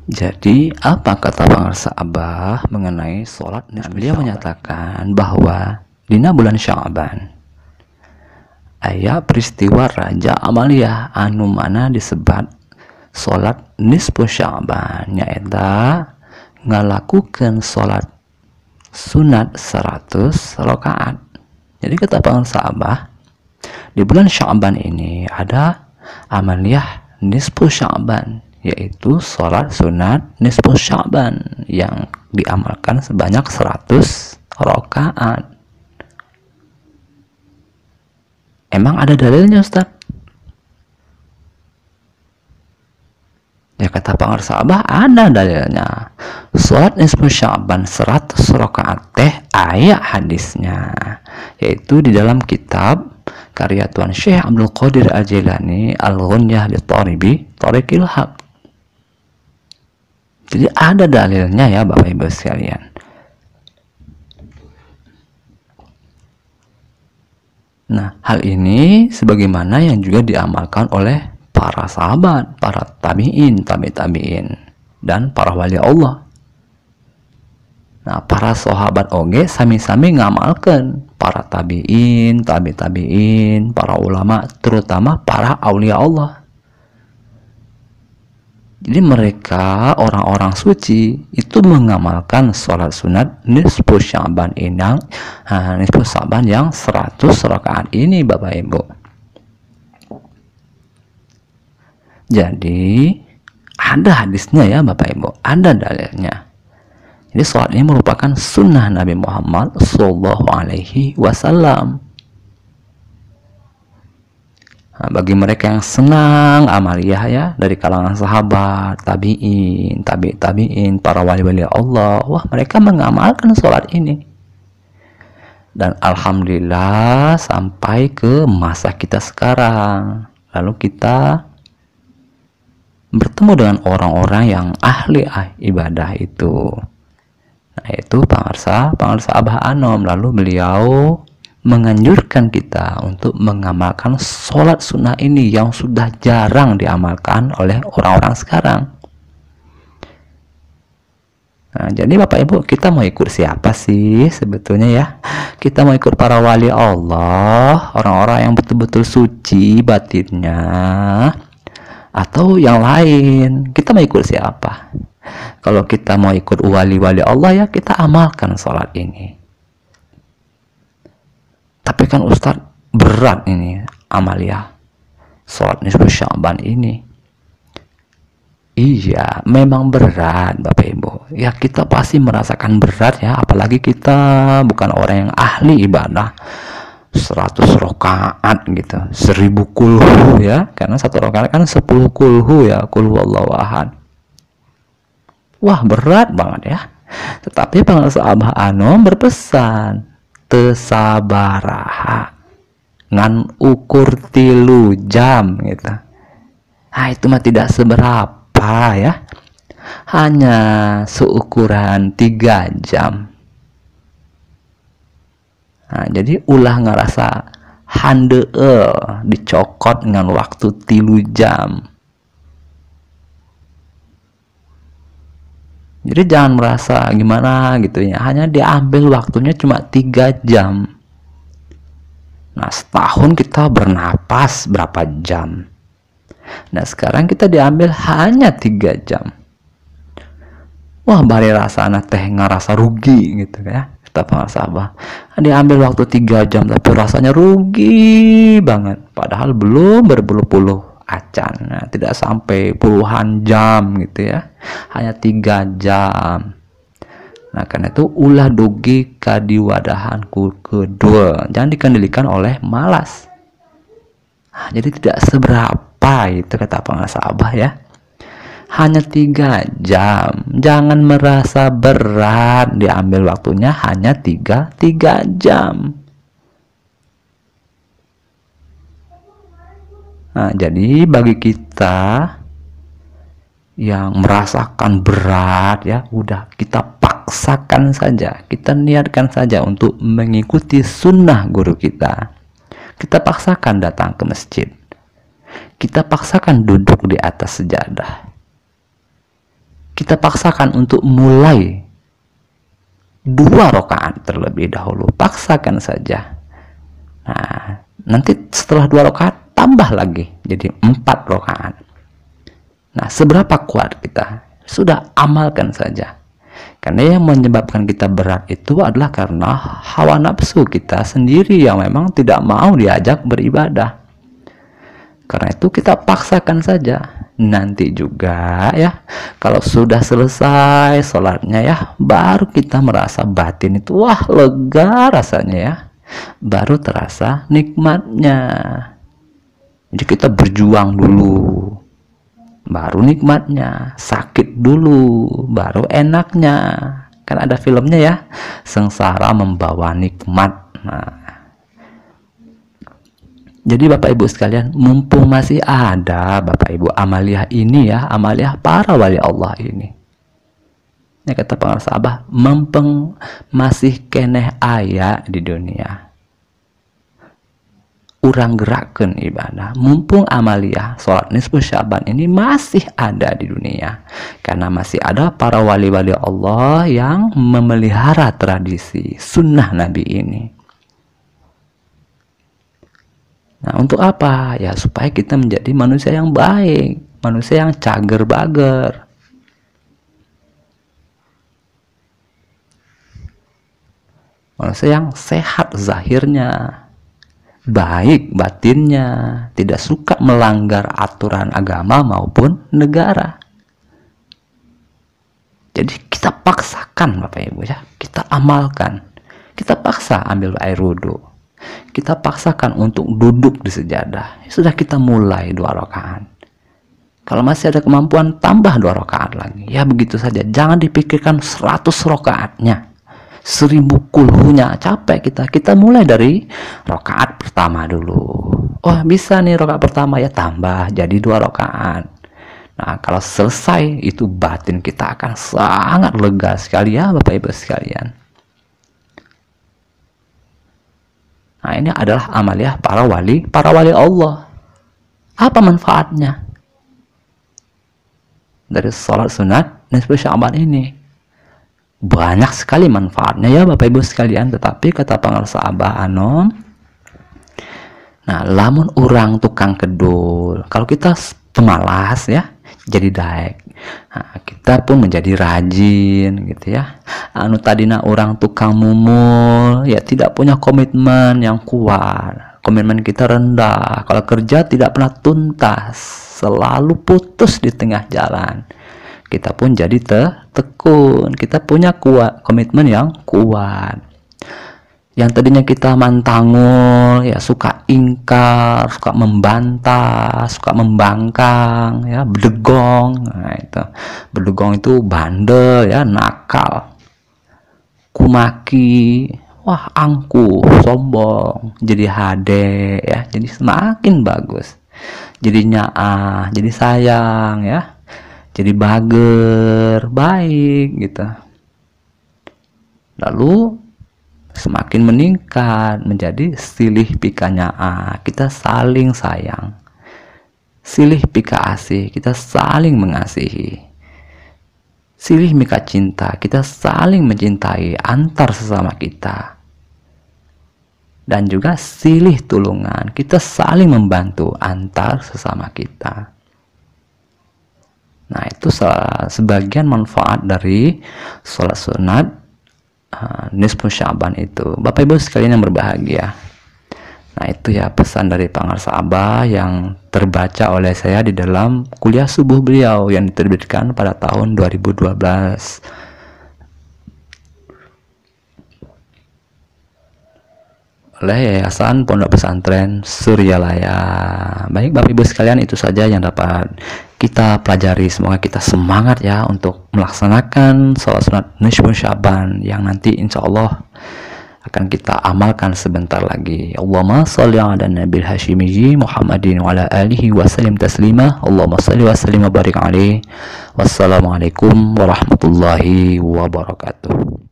Jadi, apa kata pengarsa Abah mengenai sholat nisfu Sya'ban? Beliau menyatakan bahwa dina bulan Sya'ban aya peristiwa Raja Amaliyah anu mana disebat sholat nisfu Sya'ban, nyaeta ngalakukan sholat sunat 100 rakaat. Jadi kata pengarsa Abah, di bulan Sya'ban ini ada Amaliyah nisfu Sya'ban, yaitu sholat sunat nisfu Sya'ban yang diamalkan sebanyak 100 rakaat. Emang ada dalilnya, Ustaz? Ya kata pengarsa Abah, ada dalilnya. Sholat nisfu Sya'ban 100 rakaat teh aya hadisnya, yaitu di dalam kitab karya Tuan Syekh Abdul Qadir Al-Jilani Al-Ghunyah li Thariqil Haq. Jadi ada dalilnya ya Bapak Ibu sekalian. Nah, hal ini sebagaimana yang juga diamalkan oleh para sahabat, para tabi'in, tabi'in, dan para wali Allah. Nah, para sahabat oge sami-sami ngamalkan, para tabi'in, tabi'in, para ulama, terutama para aulia Allah. Jadi mereka orang-orang suci itu mengamalkan sholat sunat nisfu Sya'ban nisfu Sya'ban yang 100 rakaat ini Bapak Ibu. Jadi ada hadisnya ya Bapak Ibu, ada dalilnya. Jadi sholat ini merupakan sunnah Nabi Muhammad SAW. Nah, bagi mereka yang senang amaliyah ya dari kalangan sahabat, tabi'in, tabi'in, para wali-wali Allah, wah mereka mengamalkan sholat ini. Dan alhamdulillah sampai ke masa kita sekarang. Lalu kita bertemu dengan orang-orang yang ahli ibadah itu. Nah, itu pengarsa Abah Anom. Lalu beliau menganjurkan kita untuk mengamalkan sholat sunnah ini yang sudah jarang diamalkan oleh orang-orang sekarang. Nah, jadi Bapak Ibu, kita mau ikut siapa sih sebetulnya ya? Kita mau ikut para wali Allah, orang-orang yang betul-betul suci batinnya, atau yang lain? Kita mau ikut siapa? Kalau kita mau ikut wali-wali Allah ya kita amalkan sholat ini. Tapi kan Ustadz berat ini amaliyah sholat nisfu Sya'ban ini. Iya, memang berat Bapak Ibu. Ya kita pasti merasakan berat ya, apalagi kita bukan orang yang ahli ibadah 100 rakaat gitu, 1000 kulhu ya, karena satu rakaat kan 10 kulhu ya, kulhu Allahu ahad. Wah berat banget ya. Tetapi pengarsa Abah Anom berpesan tesabaraha ngan ukur 3 jam gitu. Nah itu mah tidak seberapa ya, hanya seukuran 3 jam. Nah jadi ulah ngerasa handeueul dicokot dengan waktu 3 jam. Jadi jangan merasa gimana gitu ya, hanya diambil waktunya cuma 3 jam. Nah setahun kita bernapas berapa jam. Nah sekarang kita diambil hanya 3 jam. Wah bari rasana teh ngerasa rugi gitu ya. Kita pengarsa Abah, diambil waktu 3 jam tapi rasanya rugi banget. Padahal belum berpuluh-puluh acan, nah, tidak sampai puluhan jam gitu ya, hanya 3 jam. Nah karena itu ulah dugi kadiwadahan kedua, jangan dikendalikan oleh malas. Nah, jadi tidak seberapa itu kata pengarsa Abah ya, hanya 3 jam. Jangan merasa berat, diambil waktunya hanya 3 jam. Nah, jadi bagi kita yang merasakan berat ya, udah kita paksakan saja, kita niatkan saja untuk mengikuti sunnah guru kita. Kita paksakan datang ke masjid, kita paksakan duduk di atas sejadah, kita paksakan untuk mulai 2 rakaat terlebih dahulu, paksakan saja. Nah, nanti setelah 2 rakaat tambah lagi jadi 4 rakaat. Nah, seberapa kuat kita? Sudah, amalkan saja. Karena yang menyebabkan kita berat itu adalah karena hawa nafsu kita sendiri yang memang tidak mau diajak beribadah. Karena itu kita paksakan saja. Nanti juga ya, kalau sudah selesai sholatnya ya, baru kita merasa batin itu wah lega rasanya ya, baru terasa nikmatnya. Jadi kita berjuang dulu, baru nikmatnya. Sakit dulu, baru enaknya. Kan ada filmnya ya, sengsara membawa nikmat. Nah, jadi Bapak Ibu sekalian, mumpung masih ada Bapak Ibu amaliyah ini ya, amaliyah para wali Allah ini. Ya kata pengarsa Abah, mumpung masih keneh aya di dunia, urang gerakkan ibadah. Mumpung amaliyah sholat nisfu Syaban ini masih ada di dunia, karena masih ada para wali-wali Allah yang memelihara tradisi sunnah Nabi ini. Nah, untuk apa? Ya supaya kita menjadi manusia yang baik, manusia yang cager-bager. Manusia yang sehat zahirnya, baik batinnya, tidak suka melanggar aturan agama maupun negara. Jadi kita paksakan Bapak Ibu ya, kita amalkan. Kita paksa ambil air wudhu. Kita paksakan untuk duduk di sejadah. Sudah, kita mulai 2 rakaat. Kalau masih ada kemampuan, tambah 2 rakaat lagi. Ya begitu saja. Jangan dipikirkan 100 rakaatnya, 1000 kulhunya. Capek kita. Kita mulai dari rakaat pertama dulu. Oh bisa nih rakaat pertama, ya tambah jadi 2 rakaat. Nah kalau selesai itu batin kita akan sangat lega sekali ya Bapak Ibu sekalian. Nah, ini adalah amaliyah para wali Allah. Apa manfaatnya dari sholat sunat nisfu Syaban ini? Banyak sekali manfaatnya ya Bapak Ibu sekalian. Tetapi kata pengarsa Abah Anom, nah lamun orang tukang kedul, kalau kita pemalas ya, jadi daek. Nah, kita pun menjadi rajin gitu ya. Anu tadina orang tukang mumul ya, tidak punya komitmen yang kuat, komitmen kita rendah. Kalau kerja tidak pernah tuntas, selalu putus di tengah jalan. Kita pun jadi tekun, kita punya komitmen yang kuat. Yang tadinya kita mantangul ya, suka ingkar, suka membantah, suka membangkang ya, bedegong. Nah itu bedegong itu bandel ya, nakal, kumaki, wah angkuh, sombong, jadi hade ya, jadi semakin bagus, jadi nyaah, jadi sayang ya, jadi bager, baik gitu. Lalu semakin meningkat menjadi silih pika nyaah, kita saling sayang, silih pika asih, kita saling mengasihi, silih mika cinta, kita saling mencintai antar sesama kita. Dan juga silih tulungan, kita saling membantu antar sesama kita. Nah itu sebagian manfaat dari sholat sunat nisfu Syaban itu, Bapak Ibu sekalian yang berbahagia. Nah itu ya pesan dari pengarsa Abah yang terbaca oleh saya di dalam kuliah subuh beliau yang diterbitkan pada tahun 2012 oleh Yayasan Pondok Pesantren Suryalaya. Baik Bapak Ibu sekalian, itu saja yang dapat kita pelajari. Semoga kita semangat ya untuk melaksanakan sholat sunat nisfu Syaban yang nanti insya Allah akan kita amalkan sebentar lagi. Allahumma sholli ala nabil hashimiyyi Muhammadin wa ala alihi wa sallim taslima. Allahumma sholli wa sallim wa barik alaihi. Wassalamualaikum warahmatullahi wabarakatuh.